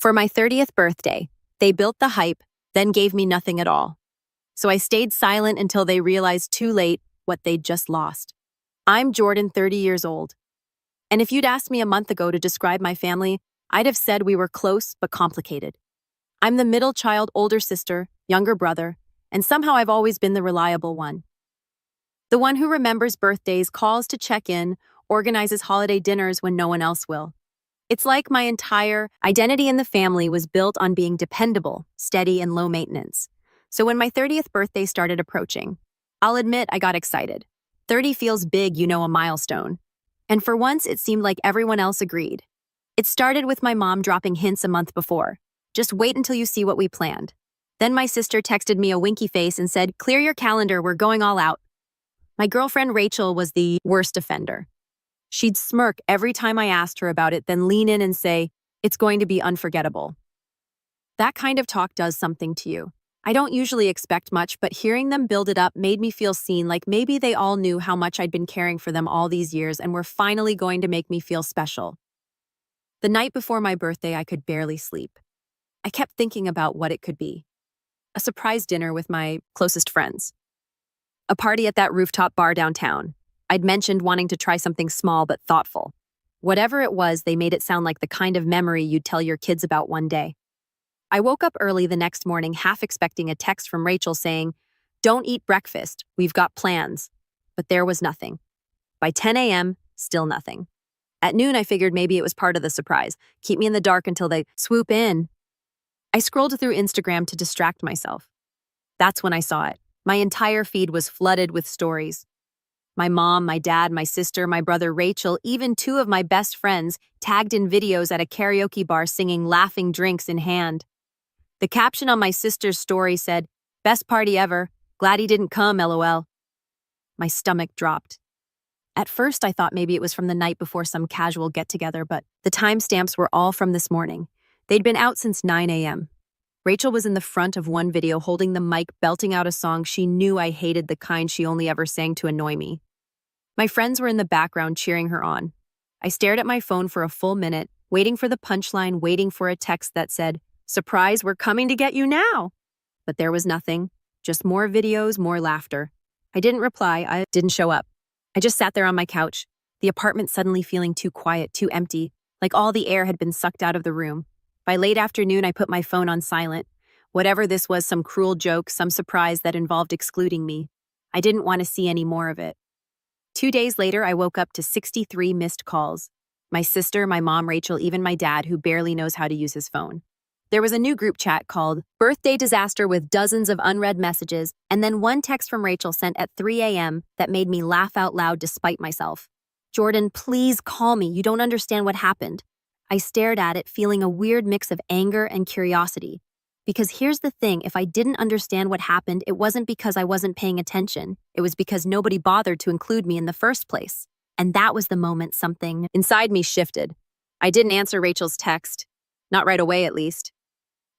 For my 30th birthday, they built the hype, then gave me nothing at all. So I stayed silent until they realized too late what they'd just lost. I'm Jordan, 30 years old. And if you'd asked me a month ago to describe my family, I'd have said we were close but complicated. I'm the middle child, older sister, younger brother, and somehow I've always been the reliable one. The one who remembers birthdays, calls to check in, organizes holiday dinners when no one else will. It's like my entire identity in the family was built on being dependable, steady, and low maintenance. So when my 30th birthday started approaching, I'll admit I got excited. 30 feels big, a milestone. And for once, it seemed like everyone else agreed. It started with my mom dropping hints a month before. Just wait until you see what we planned. Then my sister texted me a winky face and said, "Clear your calendar, we're going all out." My girlfriend Rachel was the worst offender. She'd smirk every time I asked her about it, then lean in and say, "It's going to be unforgettable." That kind of talk does something to you. I don't usually expect much, but hearing them build it up made me feel seen, like maybe they all knew how much I'd been caring for them all these years and were finally going to make me feel special. The night before my birthday, I could barely sleep. I kept thinking about what it could be. A surprise dinner with my closest friends. A party at that rooftop bar downtown. I'd mentioned wanting to try something small but thoughtful. Whatever it was, they made it sound like the kind of memory you'd tell your kids about one day. I woke up early the next morning, half expecting a text from Rachel saying, "Don't eat breakfast, we've got plans." But there was nothing. By 10 a.m., still nothing. At noon, I figured maybe it was part of the surprise. Keep me in the dark until they swoop in. I scrolled through Instagram to distract myself. That's when I saw it. My entire feed was flooded with stories. My mom, my dad, my sister, my brother Rachel, even two of my best friends tagged in videos at a karaoke bar singing, laughing, drinks in hand. The caption on my sister's story said, "Best party ever. Glad he didn't come, LOL." My stomach dropped. At first, I thought maybe it was from the night before some casual get-together, but the timestamps were all from this morning. They'd been out since 9 a.m. Rachel was in the front of one video holding the mic, belting out a song she knew I hated, the kind she only ever sang to annoy me. My friends were in the background cheering her on. I stared at my phone for a full minute, waiting for the punchline, waiting for a text that said, "Surprise, we're coming to get you now." But there was nothing, just more videos, more laughter. I didn't reply, I didn't show up. I just sat there on my couch, the apartment suddenly feeling too quiet, too empty, like all the air had been sucked out of the room. By late afternoon, I put my phone on silent. Whatever this was, some cruel joke, some surprise that involved excluding me. I didn't want to see any more of it. 2 days later, I woke up to 63 missed calls. My sister, my mom, Rachel, even my dad, who barely knows how to use his phone. There was a new group chat called Birthday Disaster with dozens of unread messages, and then one text from Rachel sent at 3 a.m. that made me laugh out loud despite myself. "Jordan, please call me. You don't understand what happened." I stared at it, feeling a weird mix of anger and curiosity. Because here's the thing, if I didn't understand what happened, it wasn't because I wasn't paying attention. It was because nobody bothered to include me in the first place. And that was the moment something inside me shifted. I didn't answer Rachel's text. Not right away, at least.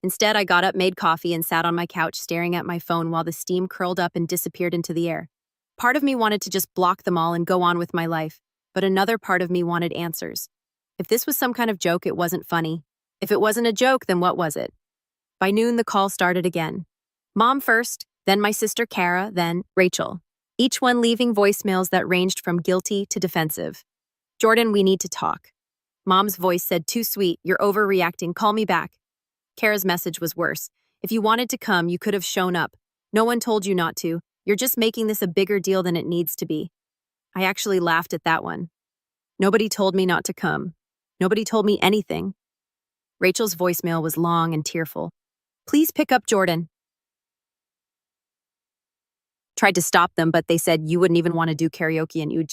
Instead, I got up, made coffee, and sat on my couch staring at my phone while the steam curled up and disappeared into the air. Part of me wanted to just block them all and go on with my life, but another part of me wanted answers. If this was some kind of joke, it wasn't funny. If it wasn't a joke, then what was it? By noon, the call started again. Mom first, then my sister Kara, then Rachel. Each one leaving voicemails that ranged from guilty to defensive. "Jordan, we need to talk." Mom's voice said, "Too sweet, you're overreacting, call me back." Kara's message was worse. "If you wanted to come, you could have shown up. No one told you not to. You're just making this a bigger deal than it needs to be." I actually laughed at that one. Nobody told me not to come. Nobody told me anything. Rachel's voicemail was long and tearful. "Please pick up Jordan." Tried to stop them, but they said you wouldn't even want to do karaoke and you'd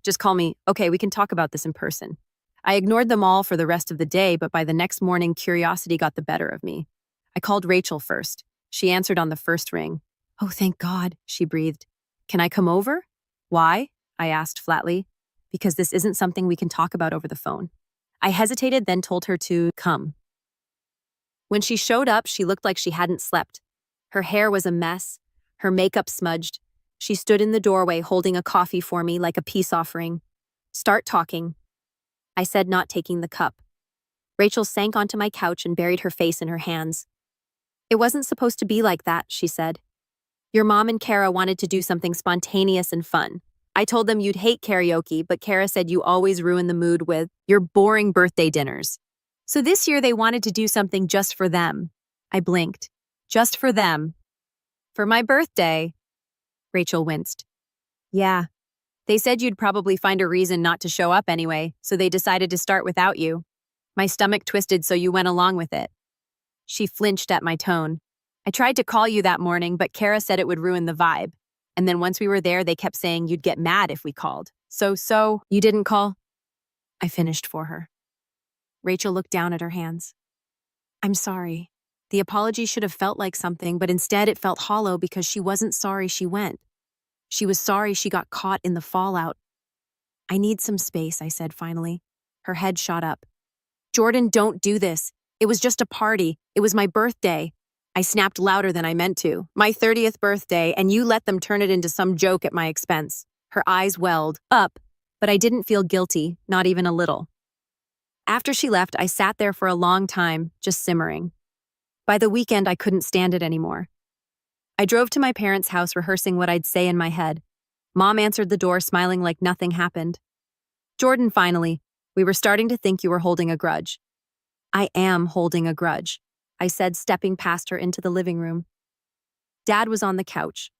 just call me. "Okay, we can talk about this in person." I ignored them all for the rest of the day, but by the next morning, curiosity got the better of me. I called Rachel first. She answered on the first ring. "Oh, thank God," she breathed. "Can I come over?" "Why?" I asked flatly. "Because this isn't something we can talk about over the phone." I hesitated, then told her to come. When she showed up, she looked like she hadn't slept. Her hair was a mess, her makeup smudged. She stood in the doorway holding a coffee for me like a peace offering. "Start talking," I said, not taking the cup. Rachel sank onto my couch and buried her face in her hands. It wasn't supposed to be like that, she said. Your mom and Kara wanted to do something spontaneous and fun. I told them you'd hate karaoke, but Kara said you always ruin the mood with your boring birthday dinners. So this year they wanted to do something just for them. I blinked. Just for them. For my birthday. Rachel winced. Yeah. They said you'd probably find a reason not to show up anyway, so they decided to start without you. My stomach twisted, so you went along with it. She flinched at my tone. I tried to call you that morning, but Kara said it would ruin the vibe. And then once we were there, they kept saying you'd get mad if we called. So, you didn't call? I finished for her. Rachel looked down at her hands. I'm sorry. The apology should have felt like something, but instead it felt hollow because she wasn't sorry she went. She was sorry she got caught in the fallout. I need some space, I said finally. Her head shot up. Jordan, don't do this. It was just a party. It was my birthday. I snapped louder than I meant to. My 30th birthday, and you let them turn it into some joke at my expense. Her eyes welled up, but I didn't feel guilty, not even a little. After she left, I sat there for a long time, just simmering. By the weekend, I couldn't stand it anymore. I drove to my parents' house rehearsing what I'd say in my head. Mom answered the door smiling like nothing happened. Jordan, finally, we were starting to think you were holding a grudge. I am holding a grudge, I said, stepping past her into the living room. Dad was on the couch.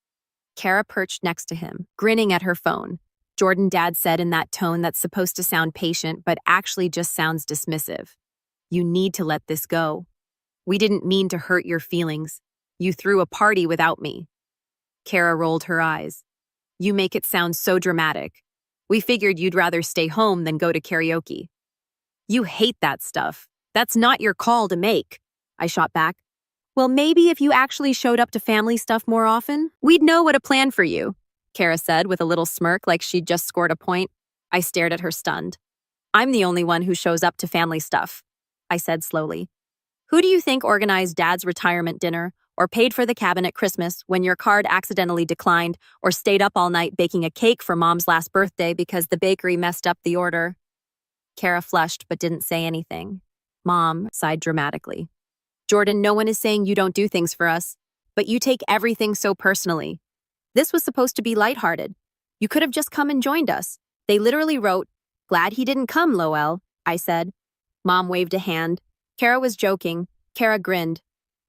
Kara perched next to him, grinning at her phone. Jordan, Dad said in that tone that's supposed to sound patient but actually just sounds dismissive. You need to let this go. We didn't mean to hurt your feelings. You threw a party without me. Kara rolled her eyes. You make it sound so dramatic. We figured you'd rather stay home than go to karaoke. You hate that stuff. That's not your call to make, I shot back. Well, maybe if you actually showed up to family stuff more often, we'd know what to plan for you, Kara said with a little smirk like she'd just scored a point. I stared at her stunned. I'm the only one who shows up to family stuff, I said slowly. Who do you think organized Dad's retirement dinner or paid for the cabin at Christmas when your card accidentally declined or stayed up all night baking a cake for Mom's last birthday because the bakery messed up the order? Kara flushed but didn't say anything. Mom sighed dramatically. Jordan, no one is saying you don't do things for us, but you take everything so personally. This was supposed to be lighthearted. You could have just come and joined us. They literally wrote, glad he didn't come, Lowell, I said. Mom waved a hand. Kara was joking. Kara grinned.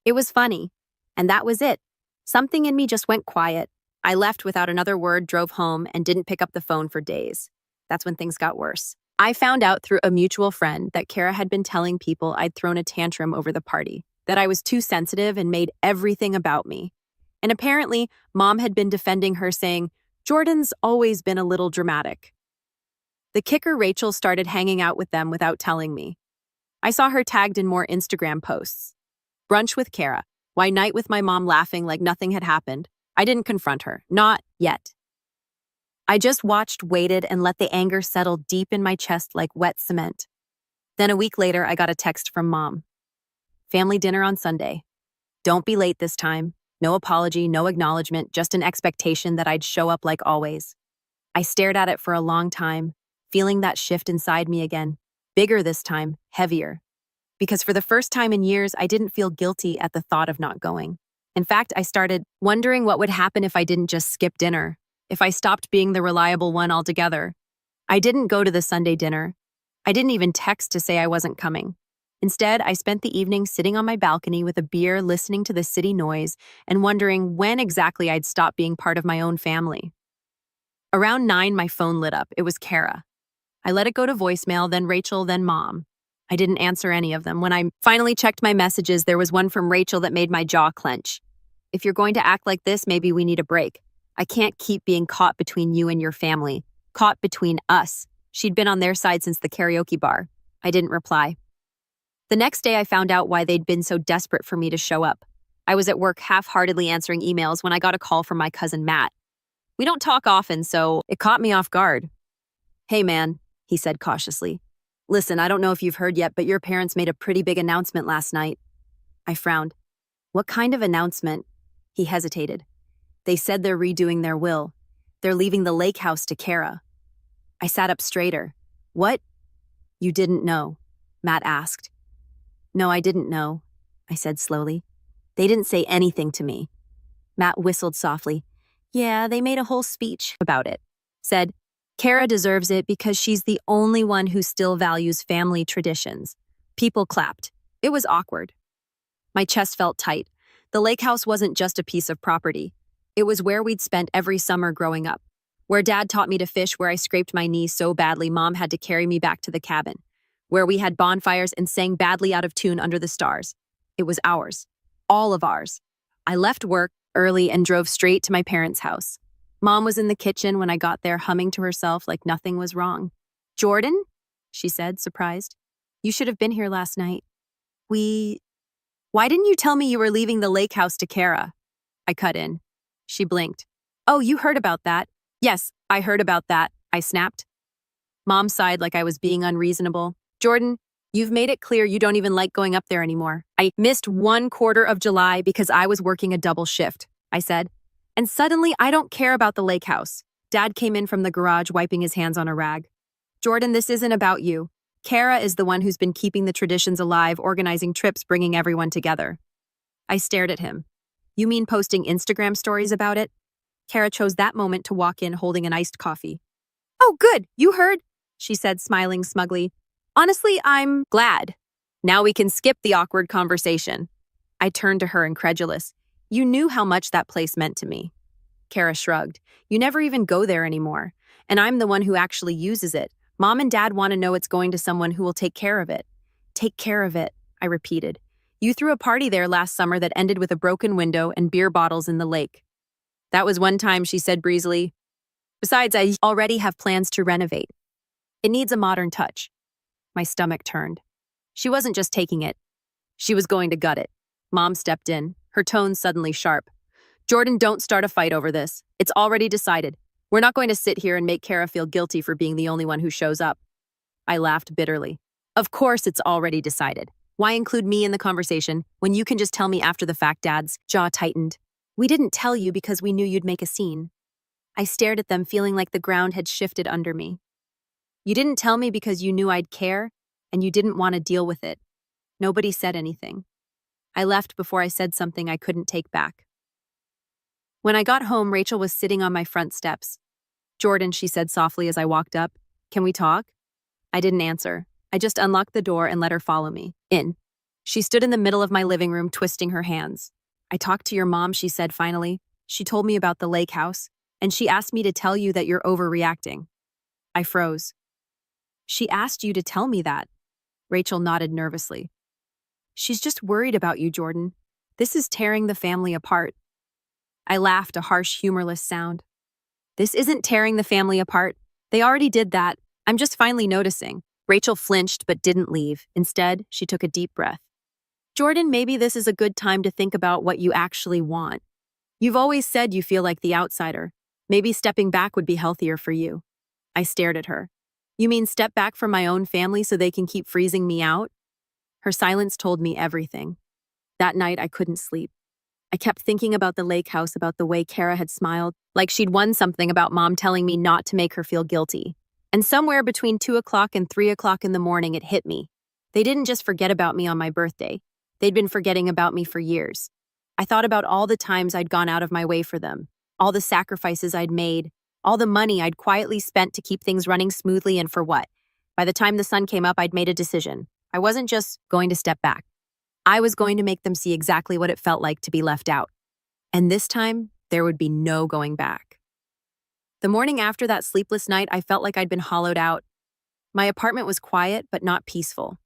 It was funny. And that was it. Something in me just went quiet. I left without another word, drove home, and didn't pick up the phone for days. That's when things got worse. I found out through a mutual friend that Kara had been telling people I'd thrown a tantrum over the party, that I was too sensitive and made everything about me. And apparently, Mom had been defending her, saying, Jordan's always been a little dramatic. The kicker, Rachel started hanging out with them without telling me. I saw her tagged in more Instagram posts. Brunch with Kara. Why night with my mom laughing like nothing had happened. I didn't confront her. Not yet. I just watched, waited, and let the anger settle deep in my chest like wet cement. Then a week later, I got a text from Mom. Family dinner on Sunday. Don't be late this time. No apology, no acknowledgement, just an expectation that I'd show up like always. I stared at it for a long time, feeling that shift inside me again. Bigger this time, heavier. Because for the first time in years, I didn't feel guilty at the thought of not going. In fact, I started wondering what would happen if I didn't just skip dinner, if I stopped being the reliable one altogether. I didn't go to the Sunday dinner. I didn't even text to say I wasn't coming. Instead, I spent the evening sitting on my balcony with a beer, listening to the city noise, and wondering when exactly I'd stop being part of my own family. Around 9, my phone lit up. It was Kara. I let it go to voicemail, then Rachel, then Mom. I didn't answer any of them. When I finally checked my messages, there was one from Rachel that made my jaw clench. If you're going to act like this, maybe we need a break. I can't keep being caught between you and your family. Caught between us. She'd been on their side since the karaoke bar. I didn't reply. The next day, I found out why they'd been so desperate for me to show up. I was at work half-heartedly answering emails when I got a call from my cousin Matt. We don't talk often, so it caught me off guard. Hey, man, he said cautiously. Listen, I don't know if you've heard yet, but your parents made a pretty big announcement last night. I frowned. What kind of announcement? He hesitated. They said they're redoing their will. They're leaving the lake house to Kara. I sat up straighter. What? You didn't know? Matt asked. No, I didn't know, I said slowly. They didn't say anything to me. Matt whistled softly. Yeah, they made a whole speech about it. Said, Kara deserves it because she's the only one who still values family traditions. People clapped. It was awkward. My chest felt tight. The lake house wasn't just a piece of property. It was where we'd spent every summer growing up. Where Dad taught me to fish, where I scraped my knee so badly Mom had to carry me back to the cabin. Where we had bonfires and sang badly out of tune under the stars. It was ours. All of ours. I left work early and drove straight to my parents' house. Mom was in the kitchen when I got there, humming to herself like nothing was wrong. Jordan? She said, surprised. You should have been here last night. Why didn't you tell me you were leaving the lake house to Kara? I cut in. She blinked. Oh, you heard about that? Yes, I heard about that, I snapped. Mom sighed like I was being unreasonable. Jordan, you've made it clear you don't even like going up there anymore. I missed 1/4 of July because I was working a double shift, I said. And suddenly I don't care about the lake house. Dad came in from the garage wiping his hands on a rag. Jordan, this isn't about you. Kara is the one who's been keeping the traditions alive, organizing trips, bringing everyone together. I stared at him. You mean posting Instagram stories about it? Kara chose that moment to walk in holding an iced coffee. Oh, good, you heard, she said, smiling smugly. Honestly, I'm glad. Now we can skip the awkward conversation. I turned to her, incredulous. You knew how much that place meant to me. Kara shrugged. You never even go there anymore. And I'm the one who actually uses it. Mom and Dad want to know it's going to someone who will take care of it. Take care of it, I repeated. You threw a party there last summer that ended with a broken window and beer bottles in the lake. That was one time, she said breezily. Besides, I already have plans to renovate. It needs a modern touch. My stomach turned. She wasn't just taking it. She was going to gut it. Mom stepped in, her tone suddenly sharp. Jordan, don't start a fight over this. It's already decided. We're not going to sit here and make Kara feel guilty for being the only one who shows up. I laughed bitterly. Of course it's already decided. Why include me in the conversation when you can just tell me after the fact? Dad's jaw tightened. We didn't tell you because we knew you'd make a scene. I stared at them, feeling like the ground had shifted under me. You didn't tell me because you knew I'd care, and you didn't want to deal with it. Nobody said anything. I left before I said something I couldn't take back. When I got home, Rachel was sitting on my front steps. Jordan, she said softly as I walked up, can we talk? I didn't answer. I just unlocked the door and let her follow me. In. She stood in the middle of my living room, twisting her hands. I talked to your mom, she said finally. She told me about the lake house, and she asked me to tell you that you're overreacting. I froze. She asked you to tell me that. Rachel nodded nervously. She's just worried about you, Jordan. This is tearing the family apart. I laughed, a harsh, humorless sound. This isn't tearing the family apart. They already did that. I'm just finally noticing. Rachel flinched but didn't leave. Instead, she took a deep breath. Jordan, maybe this is a good time to think about what you actually want. You've always said you feel like the outsider. Maybe stepping back would be healthier for you. I stared at her. You mean step back from my own family so they can keep freezing me out? Her silence told me everything. That night, I couldn't sleep. I kept thinking about the lake house, about the way Kara had smiled, like she'd won something, about Mom telling me not to make her feel guilty. And somewhere between 2 o'clock and 3 o'clock in the morning, it hit me. They didn't just forget about me on my birthday. They'd been forgetting about me for years. I thought about all the times I'd gone out of my way for them, all the sacrifices I'd made, all the money I'd quietly spent to keep things running smoothly, and for what? By the time the sun came up, I'd made a decision. I wasn't just going to step back. I was going to make them see exactly what it felt like to be left out. And this time, there would be no going back. The morning after that sleepless night, I felt like I'd been hollowed out. My apartment was quiet, but not peaceful.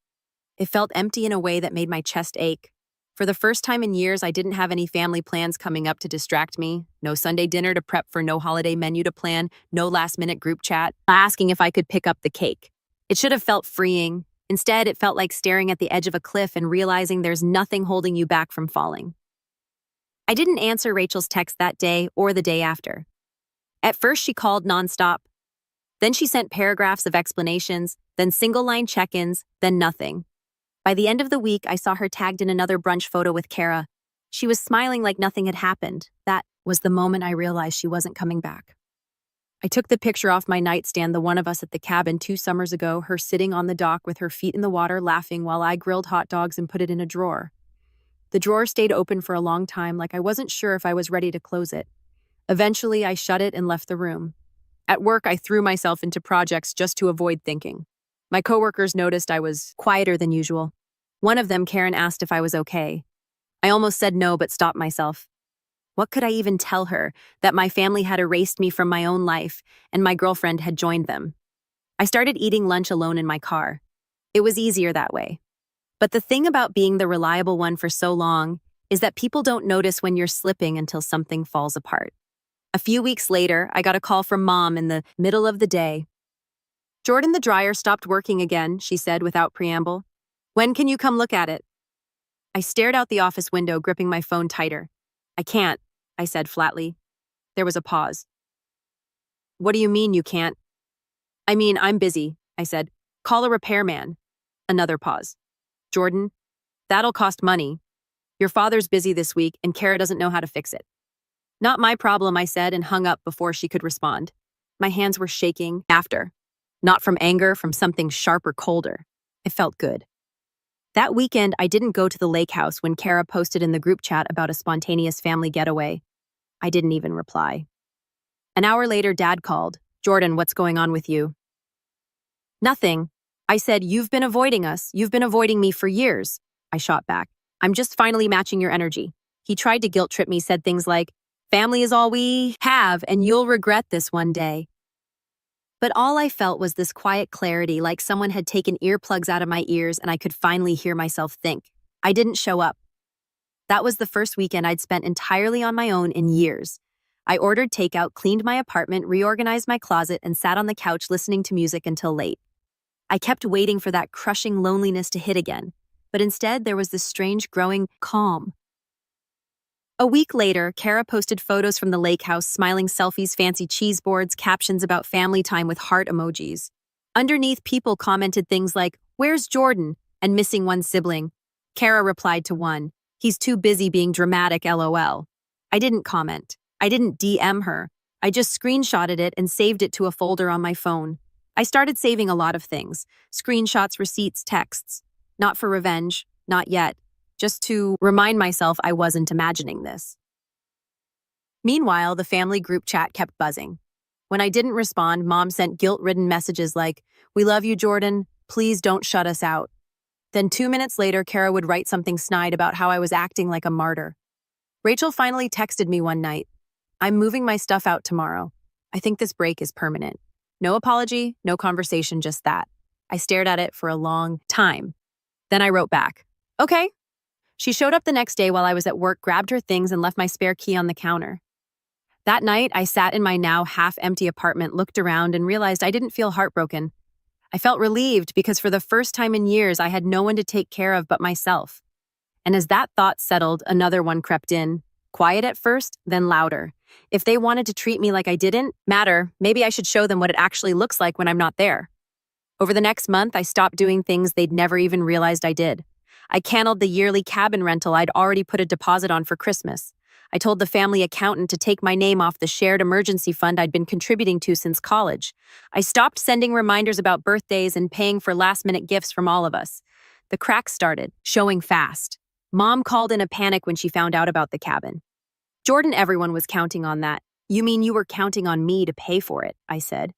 It felt empty in a way that made my chest ache. For the first time in years, I didn't have any family plans coming up to distract me. No Sunday dinner to prep for, no holiday menu to plan, no last-minute group chat asking if I could pick up the cake. It should have felt freeing. Instead, it felt like staring at the edge of a cliff and realizing there's nothing holding you back from falling. I didn't answer Rachel's text that day or the day after. At first, she called nonstop. Then she sent paragraphs of explanations, then single-line check-ins, then nothing. By the end of the week, I saw her tagged in another brunch photo with Kara. She was smiling like nothing had happened. That was the moment I realized she wasn't coming back. I took the picture off my nightstand, the one of us at the cabin 2 summers ago, her sitting on the dock with her feet in the water laughing while I grilled hot dogs and put it in a drawer. The drawer stayed open for a long time, like I wasn't sure if I was ready to close it. Eventually, I shut it and left the room. At work, I threw myself into projects just to avoid thinking. My coworkers noticed I was quieter than usual. One of them, Karen, asked if I was okay. I almost said no, but stopped myself. What could I even tell her? That my family had erased me from my own life and my girlfriend had joined them. I started eating lunch alone in my car. It was easier that way. But the thing about being the reliable one for so long is that people don't notice when you're slipping until something falls apart. A few weeks later, I got a call from Mom in the middle of the day. "Jordan, the dryer stopped working again," she said without preamble. "When can you come look at it?" I stared out the office window, gripping my phone tighter. "I can't," I said flatly. There was a pause. "What do you mean you can't?" "I mean, I'm busy," I said. "Call a repairman." Another pause. "Jordan, that'll cost money. Your father's busy this week and Kara doesn't know how to fix it." "Not my problem," I said and hung up before she could respond. My hands were shaking after. Not from anger, from something sharp or colder. It felt good. That weekend, I didn't go to the lake house when Kara posted in the group chat about a spontaneous family getaway. I didn't even reply. An hour later, Dad called. "Jordan, what's going on with you?" "Nothing." I said, "You've been avoiding us. You've been avoiding me for years." I shot back. "I'm just finally matching your energy." He tried to guilt trip me, said things like, "Family is all we have, and you'll regret this one day." But all I felt was this quiet clarity, like someone had taken earplugs out of my ears and I could finally hear myself think. I didn't show up. That was the first weekend I'd spent entirely on my own in years. I ordered takeout, cleaned my apartment, reorganized my closet, and sat on the couch listening to music until late. I kept waiting for that crushing loneliness to hit again, but instead there was this strange growing calm. A week later, Kara posted photos from the lake house, smiling selfies, fancy cheese boards, captions about family time with heart emojis. Underneath, people commented things like, "Where's Jordan?" and "missing one sibling." Kara replied to one, "He's too busy being dramatic, LOL." I didn't comment. I didn't DM her. I just screenshotted it and saved it to a folder on my phone. I started saving a lot of things. Screenshots, receipts, texts. Not for revenge. Not yet. Just to remind myself I wasn't imagining this. Meanwhile, the family group chat kept buzzing. When I didn't respond, Mom sent guilt-ridden messages like, "We love you, Jordan. Please don't shut us out." Then 2 minutes later, Kara would write something snide about how I was acting like a martyr. Rachel finally texted me one night, "I'm moving my stuff out tomorrow. I think this break is permanent." No apology, no conversation, just that. I stared at it for a long time. Then I wrote back, "Okay." She showed up the next day while I was at work, grabbed her things, and left my spare key on the counter. That night, I sat in my now half-empty apartment, looked around, and realized I didn't feel heartbroken. I felt relieved because for the first time in years, I had no one to take care of but myself. And as that thought settled, another one crept in. Quiet at first, then louder. If they wanted to treat me like I didn't matter, maybe I should show them what it actually looks like when I'm not there. Over the next month, I stopped doing things they'd never even realized I did. I canceled the yearly cabin rental I'd already put a deposit on for Christmas. I told the family accountant to take my name off the shared emergency fund I'd been contributing to since college. I stopped sending reminders about birthdays and paying for last-minute gifts from all of us. The cracks started showing fast. Mom called in a panic when she found out about the cabin. "Jordan, everyone was counting on that." "You mean you were counting on me to pay for it?" I said.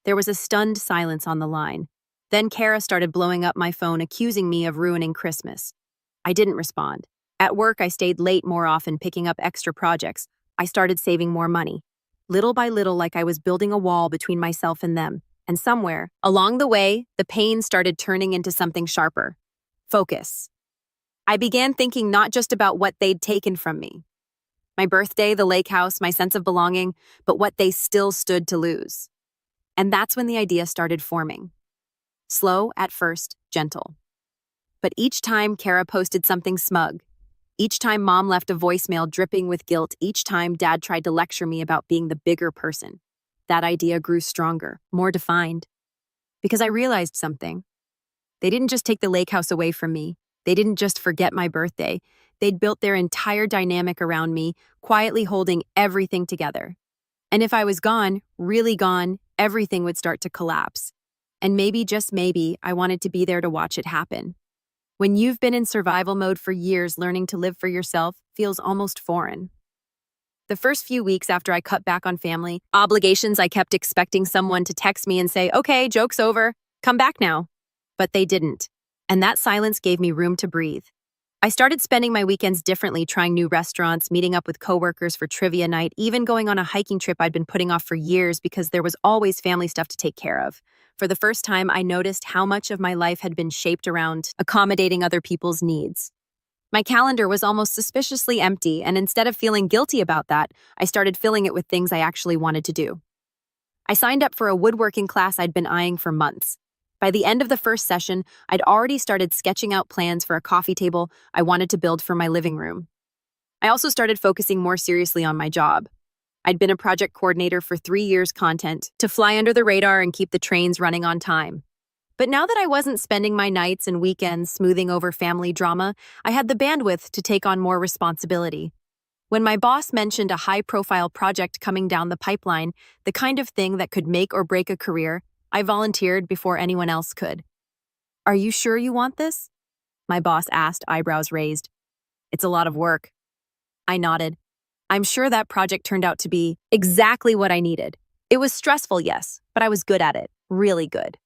There was a stunned silence on the line. Then Kara started blowing up my phone, accusing me of ruining Christmas. I didn't respond. At work, I stayed late more often, picking up extra projects. I started saving more money. Little by little, like I was building a wall between myself and them. And somewhere, along the way, the pain started turning into something sharper. Focus. I began thinking not just about what they'd taken from me. My birthday, the lake house, my sense of belonging, but what they still stood to lose. And that's when the idea started forming. Slow at first, gentle. But each time Kara posted something smug, each time Mom left a voicemail dripping with guilt, each time Dad tried to lecture me about being the bigger person, that idea grew stronger, more defined. Because I realized something. They didn't just take the lake house away from me. They didn't just forget my birthday. They'd built their entire dynamic around me, quietly holding everything together. And if I was gone, really gone, everything would start to collapse. And maybe, just maybe, I wanted to be there to watch it happen. When you've been in survival mode for years, learning to live for yourself feels almost foreign. The first few weeks after I cut back on family obligations, I kept expecting someone to text me and say, "Okay, joke's over, come back now." But they didn't. And that silence gave me room to breathe. I started spending my weekends differently, trying new restaurants, meeting up with coworkers for trivia night, even going on a hiking trip I'd been putting off for years because there was always family stuff to take care of. For the first time, I noticed how much of my life had been shaped around accommodating other people's needs. My calendar was almost suspiciously empty, and instead of feeling guilty about that, I started filling it with things I actually wanted to do. I signed up for a woodworking class I'd been eyeing for months. By the end of the first session, I'd already started sketching out plans for a coffee table I wanted to build for my living room. I also started focusing more seriously on my job. I'd been a project coordinator for 3 years, content to fly under the radar and keep the trains running on time. But now that I wasn't spending my nights and weekends smoothing over family drama, I had the bandwidth to take on more responsibility. When my boss mentioned a high-profile project coming down the pipeline, the kind of thing that could make or break a career, I volunteered before anyone else could. "Are you sure you want this?" my boss asked, eyebrows raised. "It's a lot of work." I nodded. I'm sure that project turned out to be exactly what I needed. It was stressful, yes, but I was good at it, really good.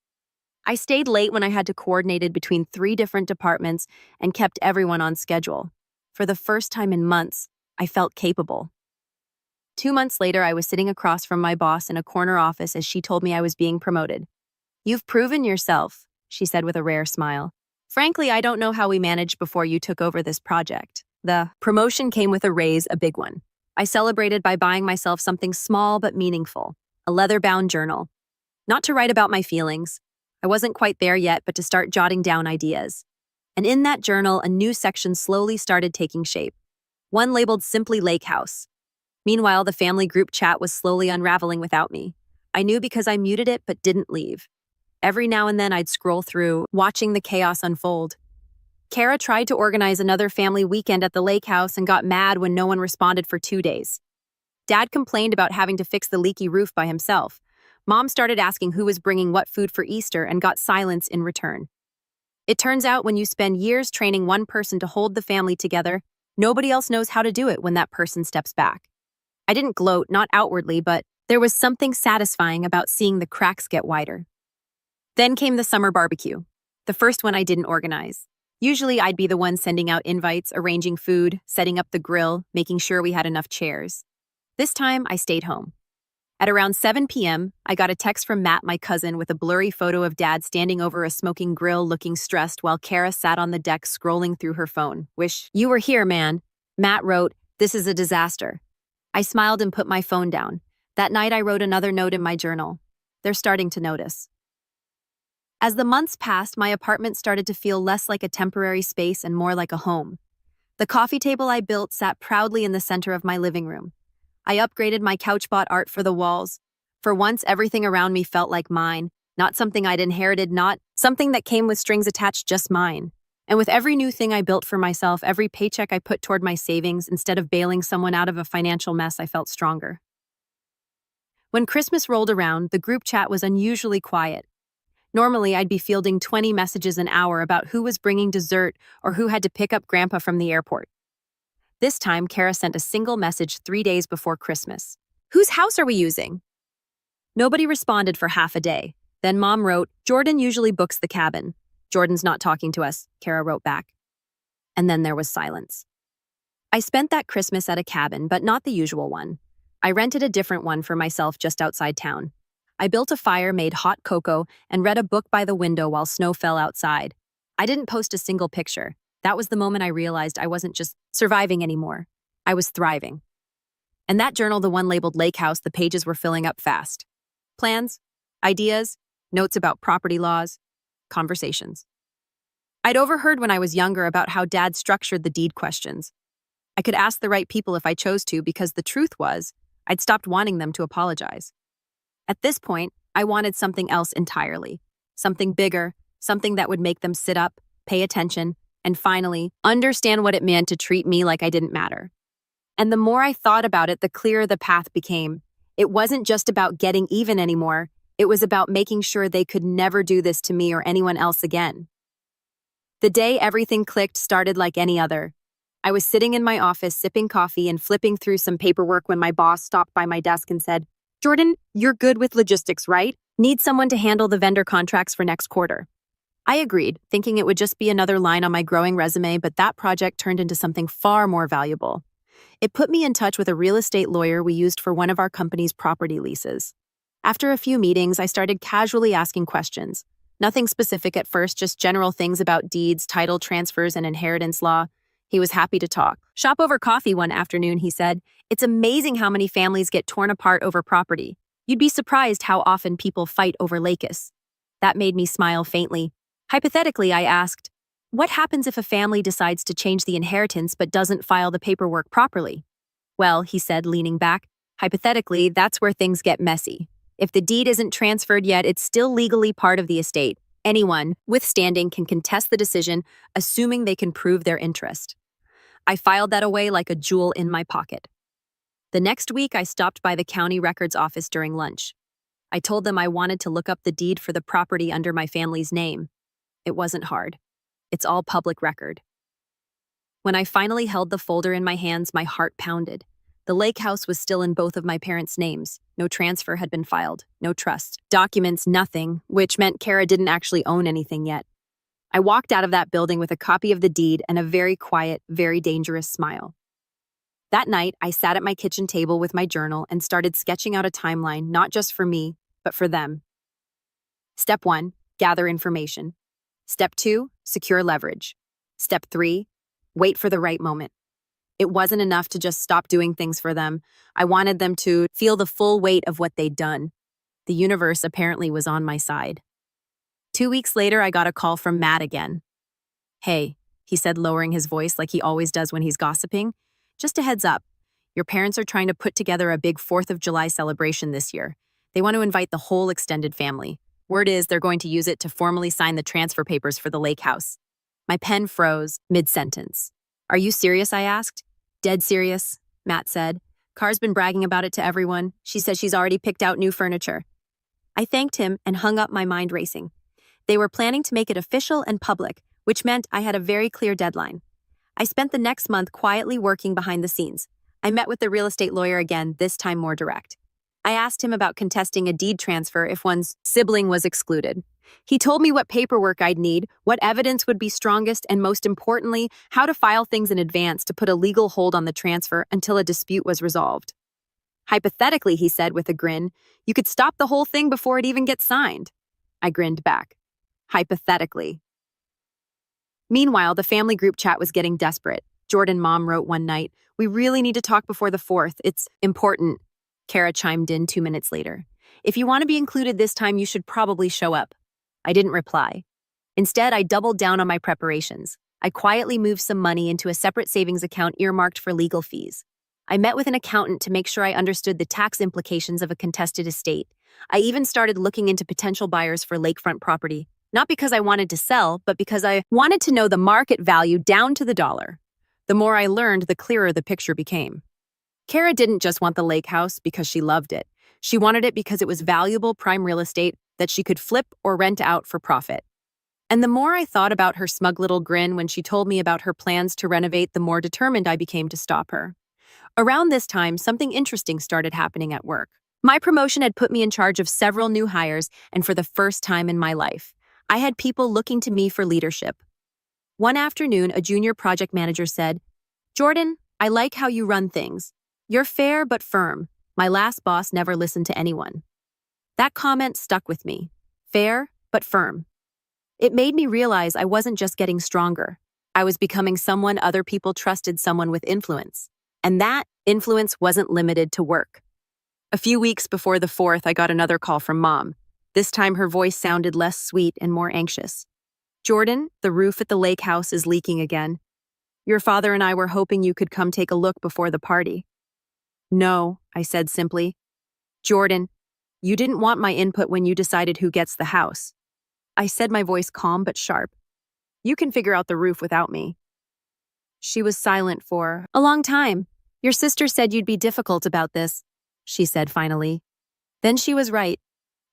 I stayed late when I had to coordinate it between 3 different departments and kept everyone on schedule. For the first time in months, I felt capable. 2 months later, I was sitting across from my boss in a corner office as she told me I was being promoted. "You've proven yourself," she said with a rare smile. "Frankly, I don't know how we managed before you took over this project." The promotion came with a raise, a big one. I celebrated by buying myself something small but meaningful, a leather-bound journal. Not to write about my feelings. I wasn't quite there yet, but to start jotting down ideas. And in that journal, a new section slowly started taking shape. One labeled simply Lake House. Meanwhile, the family group chat was slowly unraveling without me. I knew because I muted it but didn't leave. Every now and then I'd scroll through, watching the chaos unfold. Kara tried to organize another family weekend at the lake house and got mad when no one responded for 2 days. Dad complained about having to fix the leaky roof by himself. Mom started asking who was bringing what food for Easter and got silence in return. It turns out when you spend years training one person to hold the family together, nobody else knows how to do it when that person steps back. I didn't gloat, not outwardly, but there was something satisfying about seeing the cracks get wider. Then came the summer barbecue, the first one I didn't organize. Usually I'd be the one sending out invites, arranging food, setting up the grill, making sure we had enough chairs. This time I stayed home. At around 7 p.m., I got a text from Matt, my cousin, with a blurry photo of Dad standing over a smoking grill looking stressed while Kara sat on the deck scrolling through her phone. "Wish you were here, man." Matt wrote, "This is a disaster." I smiled and put my phone down. That night I wrote another note in my journal. "They're starting to notice." As the months passed, my apartment started to feel less like a temporary space and more like a home. The coffee table I built sat proudly in the center of my living room. I upgraded my couch-bought art for the walls. For once, everything around me felt like mine, not something I'd inherited, not something that came with strings attached, just mine. And with every new thing I built for myself, every paycheck I put toward my savings, instead of bailing someone out of a financial mess, I felt stronger. When Christmas rolled around, the group chat was unusually quiet. Normally, I'd be fielding 20 messages an hour about who was bringing dessert or who had to pick up Grandpa from the airport. This time, Kara sent a single message 3 days before Christmas. "Whose house are we using?" Nobody responded for half a day. Then Mom wrote, "Jordan usually books the cabin." "Jordan's not talking to us," Kara wrote back. And then there was silence. I spent that Christmas at a cabin, but not the usual one. I rented a different one for myself just outside town. I built a fire, made hot cocoa, and read a book by the window while snow fell outside. I didn't post a single picture. That was the moment I realized I wasn't just surviving anymore. I was thriving. And that journal, the one labeled Lake House, the pages were filling up fast. Plans, ideas, notes about property laws, conversations. I'd overheard when I was younger about how Dad structured the deed questions. I could ask the right people if I chose to, because the truth was, I'd stopped wanting them to apologize. At this point, I wanted something else entirely. Something bigger, something that would make them sit up, pay attention, and finally, understand what it meant to treat me like I didn't matter. And the more I thought about it, the clearer the path became. It wasn't just about getting even anymore. It was about making sure they could never do this to me or anyone else again. The day everything clicked started like any other. I was sitting in my office sipping coffee and flipping through some paperwork when my boss stopped by my desk and said, "Jordan, you're good with logistics, right? Need someone to handle the vendor contracts for next quarter." I agreed, thinking it would just be another line on my growing resume, but that project turned into something far more valuable. It put me in touch with a real estate lawyer we used for one of our company's property leases. After a few meetings, I started casually asking questions. Nothing specific at first, just general things about deeds, title transfers, and inheritance law. He was happy to talk. "Shop over coffee one afternoon," he said. "It's amazing how many families get torn apart over property. You'd be surprised how often people fight over lacus." That made me smile faintly. Hypothetically, I asked, "What happens if a family decides to change the inheritance but doesn't file the paperwork properly?" "Well," he said, leaning back, "hypothetically, that's where things get messy. If the deed isn't transferred yet, it's still legally part of the estate. Anyone with standing can contest the decision, assuming they can prove their interest." I filed that away like a jewel in my pocket. The next week, I stopped by the county records office during lunch. I told them I wanted to look up the deed for the property under my family's name. It wasn't hard. It's all public record. When I finally held the folder in my hands, my heart pounded. The lake house was still in both of my parents' names. No transfer had been filed, no trust, documents, nothing, which meant Kara didn't actually own anything yet. I walked out of that building with a copy of the deed and a very quiet, very dangerous smile. That night, I sat at my kitchen table with my journal and started sketching out a timeline, not just for me, but for them. Step 1, gather information. Step 2, secure leverage. Step 3, wait for the right moment. It wasn't enough to just stop doing things for them. I wanted them to feel the full weight of what they'd done. The universe apparently was on my side. 2 weeks later, I got a call from Matt again. "Hey," he said, lowering his voice like he always does when he's gossiping. "Just a heads up. Your parents are trying to put together a big 4th of July celebration this year. They want to invite the whole extended family. Word is they're going to use it to formally sign the transfer papers for the lake house." My pen froze mid-sentence. "Are you serious?" I asked. "Dead serious," Matt said. "Car's been bragging about it to everyone. She says she's already picked out new furniture." I thanked him and hung up, my mind racing. They were planning to make it official and public, which meant I had a very clear deadline. I spent the next month quietly working behind the scenes. I met with the real estate lawyer again, this time more direct. I asked him about contesting a deed transfer if one's sibling was excluded. He told me what paperwork I'd need, what evidence would be strongest, and most importantly, how to file things in advance to put a legal hold on the transfer until a dispute was resolved. "Hypothetically," he said with a grin, "you could stop the whole thing before it even gets signed." I grinned back. Hypothetically. Meanwhile, the family group chat was getting desperate. Jordan Mom wrote one night, "We really need to talk before the 4th. It's important." Kara chimed in 2 minutes later. "If you want to be included this time, you should probably show up." I didn't reply. Instead, I doubled down on my preparations. I quietly moved some money into a separate savings account earmarked for legal fees. I met with an accountant to make sure I understood the tax implications of a contested estate. I even started looking into potential buyers for lakefront property, not because I wanted to sell, but because I wanted to know the market value down to the dollar. The more I learned, the clearer the picture became. Kara didn't just want the lake house because she loved it. She wanted it because it was valuable prime real estate that she could flip or rent out for profit. And the more I thought about her smug little grin when she told me about her plans to renovate, the more determined I became to stop her. Around this time, something interesting started happening at work. My promotion had put me in charge of several new hires, and for the first time in my life, I had people looking to me for leadership. One afternoon, a junior project manager said, "Jordan, I like how you run things. You're fair but firm. My last boss never listened to anyone." That comment stuck with me. Fair but firm. It made me realize I wasn't just getting stronger. I was becoming someone other people trusted, someone with influence. And that influence wasn't limited to work. A few weeks before the 4th, I got another call from Mom. This time her voice sounded less sweet and more anxious. "Jordan, the roof at the lake house is leaking again. Your father and I were hoping you could come take a look before the party." "No," I said simply. "Jordan, you didn't want my input when you decided who gets the house." I said, my voice calm but sharp. "You can figure out the roof without me." She was silent for a long time. "Your sister said you'd be difficult about this." she said finally. Then she was right.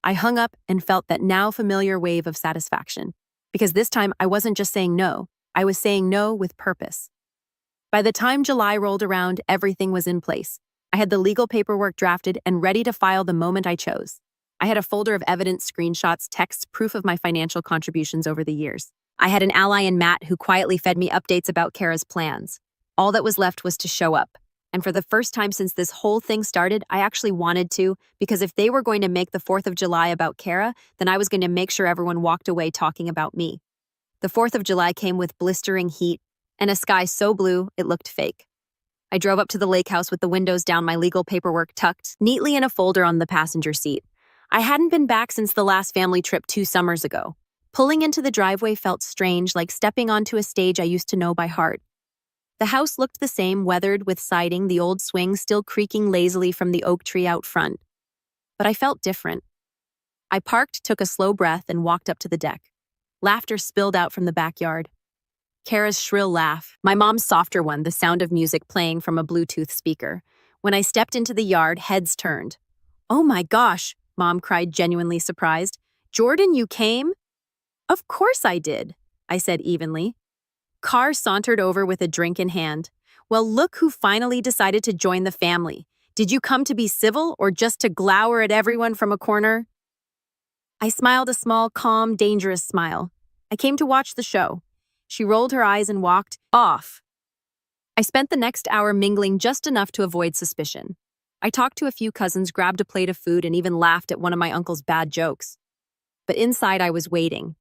I hung up and felt that now familiar wave of satisfaction, because this time I wasn't just saying no, I was saying no with purpose. By the time July rolled around, everything was in place. I had the legal paperwork drafted and ready to file the moment I chose. I had a folder of evidence, screenshots, texts, proof of my financial contributions over the years. I had an ally in Matt who quietly fed me updates about Kara's plans. All that was left was to show up. And for the first time since this whole thing started, I actually wanted to, because if they were going to make the 4th of July about Kara, then I was going to make sure everyone walked away talking about me. The 4th of July came with blistering heat and a sky so blue it looked fake. I drove up to the lake house with the windows down, my legal paperwork tucked neatly in a folder on the passenger seat. I hadn't been back since the last family trip 2 summers ago. Pulling into the driveway felt strange, like stepping onto a stage I used to know by heart. The house looked the same, weathered with siding, the old swing still creaking lazily from the oak tree out front. But I felt different. I parked, took a slow breath, and walked up to the deck. Laughter spilled out from the backyard. Kara's shrill laugh, my mom's softer one, the sound of music playing from a Bluetooth speaker. When I stepped into the yard, heads turned. "Oh my gosh," Mom cried, genuinely surprised. "Jordan, you came?" "Of course I did," I said evenly. Carr sauntered over with a drink in hand. "Well, look who finally decided to join the family. Did you come to be civil or just to glower at everyone from a corner?" I smiled a small, calm, dangerous smile. "I came to watch the show." She rolled her eyes and walked off. I spent the next hour mingling just enough to avoid suspicion. I talked to a few cousins, grabbed a plate of food, and even laughed at one of my uncle's bad jokes. But inside I was waiting.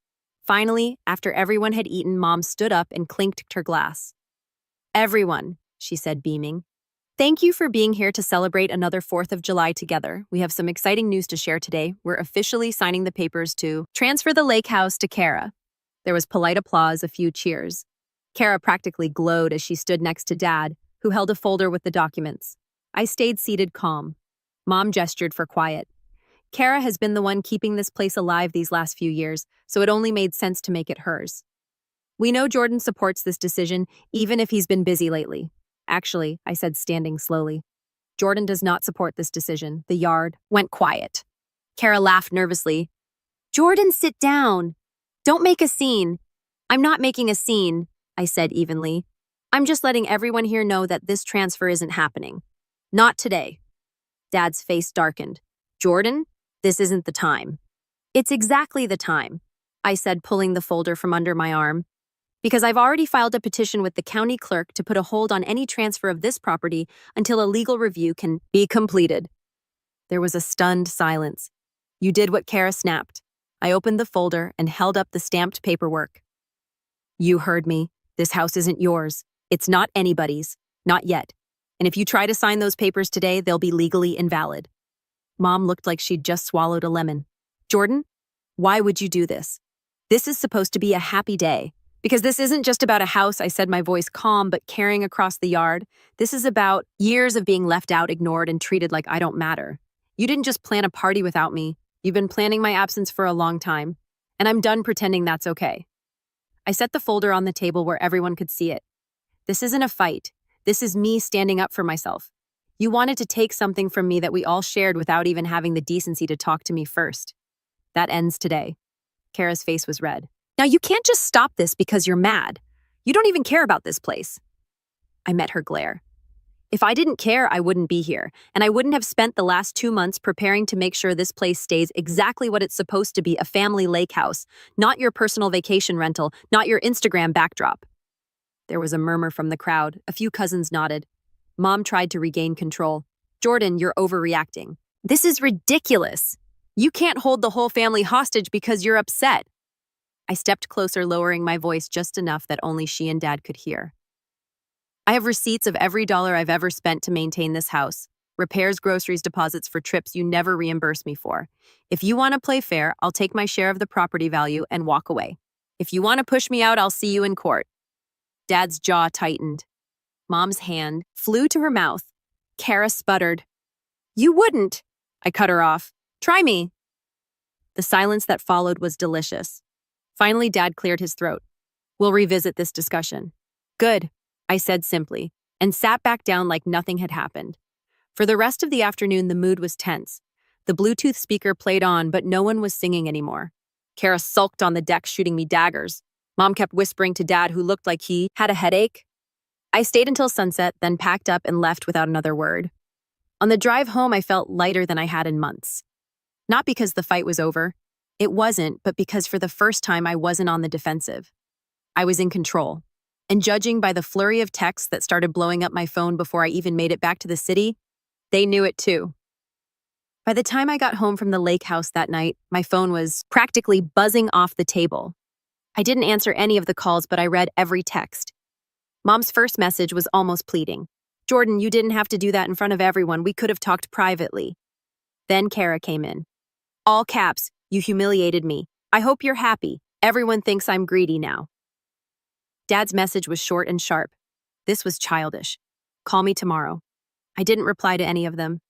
Finally, after everyone had eaten, Mom stood up and clinked her glass. "Everyone," she said, beaming. "Thank you for being here to celebrate another 4th of July together. We have some exciting news to share today. We're officially signing the papers to transfer the lake house to Kara." There was polite applause, a few cheers. Kara practically glowed as she stood next to Dad, who held a folder with the documents. I stayed seated calm. Mom gestured for quiet. Kara has been the one keeping this place alive these last few years, so it only made sense to make it hers. "We know Jordan supports this decision, even if he's been busy lately." "Actually," I said, standing slowly, "Jordan does not support this decision." The yard went quiet. Kara laughed nervously. "Jordan, sit down. Don't make a scene." "I'm not making a scene," I said evenly. "I'm just letting everyone here know that this transfer isn't happening. Not today." Dad's face darkened. "Jordan, this isn't the time." "It's exactly the time," I said, pulling the folder from under my arm. "Because I've already filed a petition with the county clerk to put a hold on any transfer of this property until a legal review can be completed." There was a stunned silence. "You did what Kara snapped." I opened the folder and held up the stamped paperwork. "You heard me. This house isn't yours. It's not anybody's. Not yet. And if you try to sign those papers today, they'll be legally invalid." Mom looked like she'd just swallowed a lemon. "Jordan, why would you do this? This is supposed to be a happy day. Because this isn't just about a house," I said, my voice calm but carrying across the yard. "This is about years of being left out, ignored, and treated like I don't matter. You didn't just plan a party without me. You've been planning my absence for a long time. And I'm done pretending that's okay." I set the folder on the table where everyone could see it. "This isn't a fight. This is me standing up for myself. You wanted to take something from me that we all shared without even having the decency to talk to me first. That ends today." Kara's face was red. "Now you can't just stop this because you're mad. You don't even care about this place." I met her glare. "If I didn't care, I wouldn't be here, and I wouldn't have spent the last 2 months preparing to make sure this place stays exactly what it's supposed to be, a family lake house, not your personal vacation rental, not your Instagram backdrop." There was a murmur from the crowd. A few cousins nodded. Mom tried to regain control. "Jordan, you're overreacting. This is ridiculous. You can't hold the whole family hostage because you're upset." I stepped closer, lowering my voice just enough that only she and Dad could hear. "I have receipts of every dollar I've ever spent to maintain this house. Repairs, groceries, deposits for trips you never reimburse me for. If you want to play fair, I'll take my share of the property value and walk away. If you want to push me out, I'll see you in court." Dad's jaw tightened. Mom's hand flew to her mouth. Kara sputtered. "You wouldn't." I cut her off. "Try me." The silence that followed was delicious. Finally, Dad cleared his throat. "We'll revisit this discussion." "Good," I said simply, and sat back down like nothing had happened. For the rest of the afternoon, the mood was tense. The Bluetooth speaker played on, but no one was singing anymore. Kara sulked on the deck, shooting me daggers. Mom kept whispering to Dad, who looked like he had a headache. I stayed until sunset, then packed up and left without another word. On the drive home, I felt lighter than I had in months. Not because the fight was over. It wasn't, but because for the first time I wasn't on the defensive. I was in control. And judging by the flurry of texts that started blowing up my phone before I even made it back to the city, they knew it too. By the time I got home from the lake house that night, my phone was practically buzzing off the table. I didn't answer any of the calls, but I read every text. Mom's first message was almost pleading. "Jordan, you didn't have to do that in front of everyone. We could have talked privately." Then Kara came in. All caps, "You humiliated me. I hope you're happy. Everyone thinks I'm greedy now." Dad's message was short and sharp. This was childish. "Call me tomorrow." I didn't reply to any of them.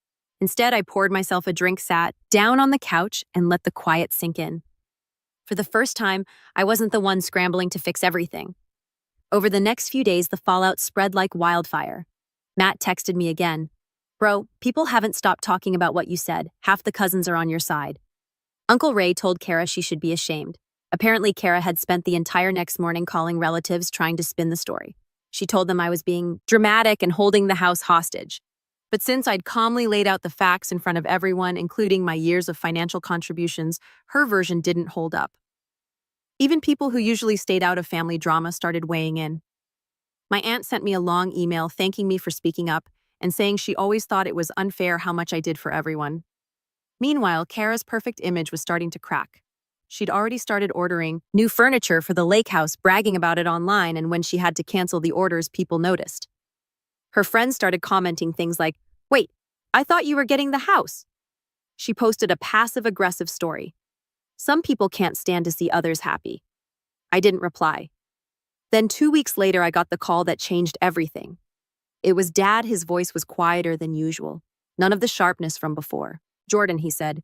Instead, I poured myself a drink, sat down on the couch, and let the quiet sink in. For the first time, I wasn't the one scrambling to fix everything. Over the next few days, the fallout spread like wildfire. Matt texted me again. "Bro, people haven't stopped talking about what you said. Half the cousins are on your side." Uncle Ray told Kara she should be ashamed. Apparently, Kara had spent the entire next morning calling relatives trying to spin the story. She told them I was being dramatic and holding the house hostage. But since I'd calmly laid out the facts in front of everyone, including my years of financial contributions, her version didn't hold up. Even people who usually stayed out of family drama started weighing in. My aunt sent me a long email thanking me for speaking up and saying she always thought it was unfair how much I did for everyone. Meanwhile, Kara's perfect image was starting to crack. She'd already started ordering new furniture for the lake house, bragging about it online, and when she had to cancel the orders, people noticed. Her friends started commenting things like, "Wait, I thought you were getting the house." She posted a passive-aggressive story. Some people can't stand to see others happy. I didn't reply. Then 2 weeks later, I got the call that changed everything. It was Dad. His voice was quieter than usual. None of the sharpness from before. "Jordan," he said,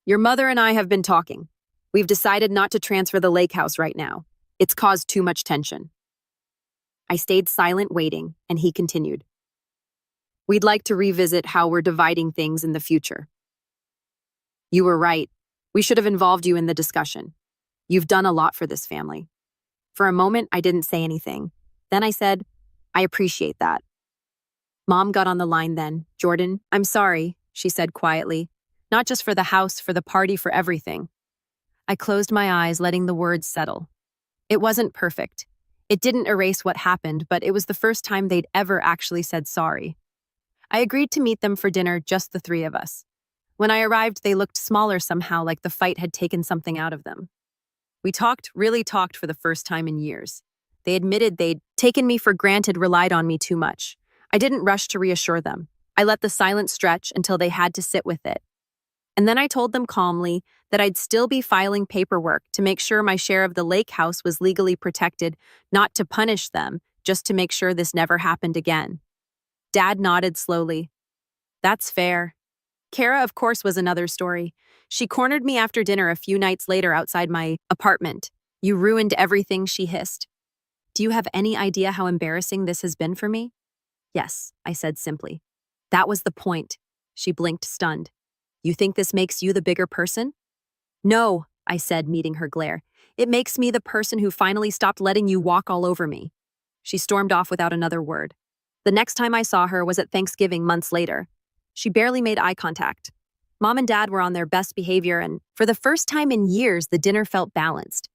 "your mother and I have been talking. We've decided not to transfer the lake house right now. It's caused too much tension." I stayed silent, waiting, and he continued. "We'd like to revisit how we're dividing things in the future." "You were right. We should have involved you in the discussion. You've done a lot for this family." For a moment, I didn't say anything. Then I said, "I appreciate that." Mom got on the line then. "Jordan, I'm sorry," she said quietly. "Not just for the house, for the party, for everything." I closed my eyes, letting the words settle. It wasn't perfect. It didn't erase what happened, but it was the first time they'd ever actually said sorry. I agreed to meet them for dinner, just the three of us. When I arrived, they looked smaller somehow, like the fight had taken something out of them. We talked, really talked for the first time in years. They admitted they'd taken me for granted, relied on me too much. I didn't rush to reassure them. I let the silence stretch until they had to sit with it. And then I told them calmly that I'd still be filing paperwork to make sure my share of the lake house was legally protected, not to punish them, just to make sure this never happened again. Dad nodded slowly. "That's fair." Kara, of course, was another story. She cornered me after dinner a few nights later outside my apartment. "You ruined everything," she hissed. "Do you have any idea how embarrassing this has been for me?" "Yes," I said simply. "That was the point." She blinked, stunned. "You think this makes you the bigger person?" "No," I said, meeting her glare. "It makes me the person who finally stopped letting you walk all over me." She stormed off without another word. The next time I saw her was at Thanksgiving months later. She barely made eye contact. Mom and Dad were on their best behavior, and for the first time in years, the dinner felt balanced.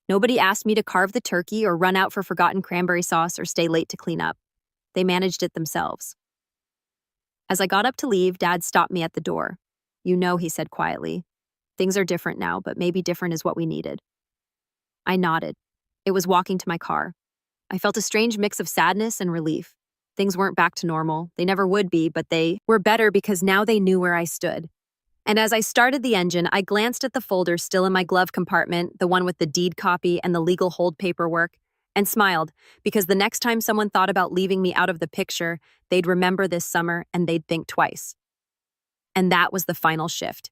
Nobody asked me to carve the turkey or run out for forgotten cranberry sauce or stay late to clean up. They managed it themselves. As I got up to leave, Dad stopped me at the door. "You know," he said quietly, "things are different now, but maybe different is what we needed." I nodded. It was walking to my car. I felt a strange mix of sadness and relief. Things weren't back to normal. They never would be, but they were better because now they knew where I stood. And as I started the engine, I glanced at the folder still in my glove compartment, the one with the deed copy and the legal hold paperwork, and smiled, because the next time someone thought about leaving me out of the picture, they'd remember this summer and they'd think twice. And that was the final shift.